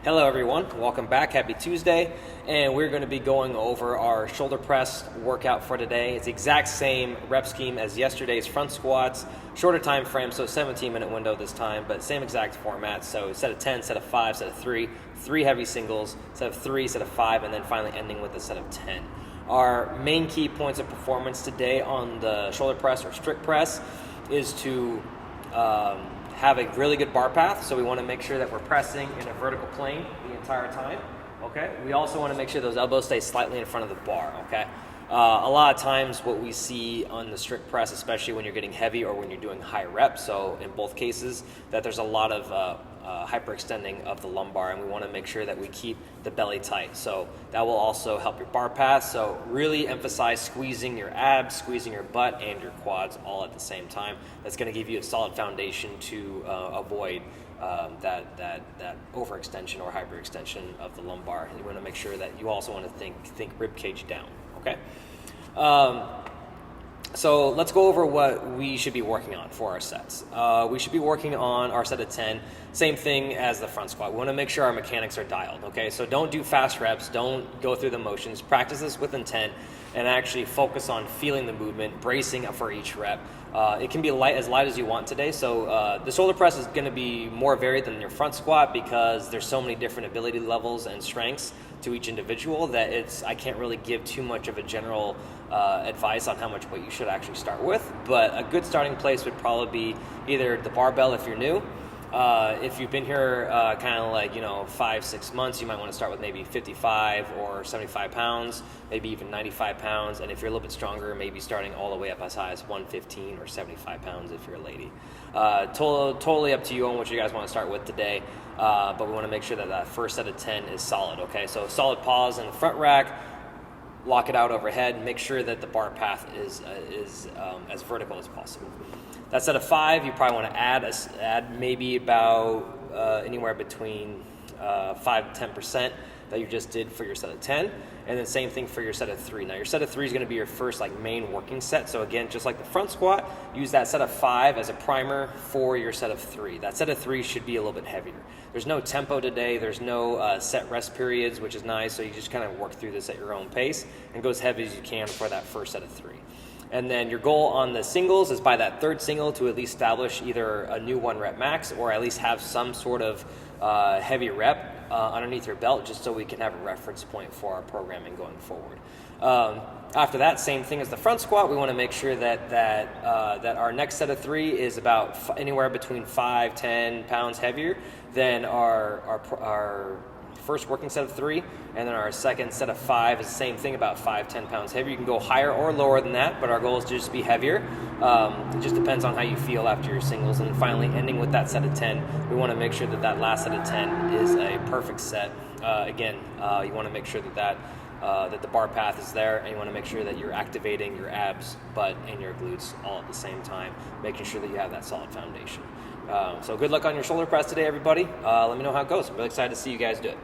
Hello everyone, welcome back, happy Tuesday, and we're going to be going over our shoulder press workout for today. It's the exact same rep scheme as yesterday's front squats, shorter time frame, so 17-minute window this time, but same exact format. So set of 10, set of 5, set of 3, 3 heavy singles, set of 3, set of 5, and then finally ending with a set of 10. Our main key points of performance today on the shoulder press or strict press is to have a really good bar path, so we want to make sure that we're pressing in a vertical plane the entire time, okay? We also want to make sure those elbows stay slightly in front of the bar, okay? A lot of times what we see on the strict press, especially when you're getting heavy or when you're doing high reps, so in both cases, that there's a lot of hyperextending of the lumbar, and we want to make sure that we keep the belly tight. So that will also help your bar path. So really emphasize squeezing your abs, squeezing your butt, and your quads all at the same time. That's going to give you a solid foundation to avoid that overextension or hyperextension of the lumbar. And you want to make sure that you also want to think rib cage down. Okay. So let's go over what we should be working on for our sets. We should be working on our set of 10, same thing as the front squat. We want to make sure our mechanics are dialed, okay? So don't do fast reps, don't go through the motions, practice this with intent, and actually focus on feeling the movement, bracing for each rep. It can be as light as you want today, so the shoulder press is going to be more varied than your front squat because there's so many different ability levels and strengths to each individual that I can't really give too much of a general advice on how much weight you should actually start with. But a good starting place would probably be either the barbell if you're new. If you've been here kind of like 5-6 months, you might want to start with maybe 55 or 75 pounds, maybe even 95 pounds, and if you're a little bit stronger, maybe starting all the way up as high as 115 or 75 pounds if you're a lady. Totally up to you on what you guys want to start with today, but we want to make sure that first set of 10 is solid, okay? So solid pause in the front rack, lock it out overhead, make sure that the bar path is as vertical as possible. That set of 5, you probably want to add maybe about anywhere between 5 to 10% that you just did for your set of 10, and then same thing for your set of 3. Now your set of 3 is going to be your first main working set, so again, just like the front squat, use that set of 5 as a primer for your set of 3. That set of 3 should be a little bit heavier. There's no tempo today, there's no set rest periods, which is nice, so you just kind of work through this at your own pace and go as heavy as you can for that first set of 3. And then your goal on the singles is by that third single to at least establish either a new 1 rep max or at least have some sort of heavy rep underneath your belt, just so we can have a reference point for our programming going forward. After that, same thing as the front squat, we want to make sure that our next set of 3 is about anywhere between 5-10 pounds heavier than our first working set of 3, and then our second set of 5 is the same thing, about 5-10 pounds heavier. You can go higher or lower than that, but our goal is to just be heavier. It just depends on how you feel after your singles. And finally, ending with that set of 10, we want to make sure that last set of 10 is a perfect set. Again, you want to make sure that the bar path is there, and you want to make sure that you're activating your abs, butt, and your glutes all at the same time, making sure that you have that solid foundation. So good luck on your shoulder press today, everybody. Let me know how it goes. I'm really excited to see you guys do it.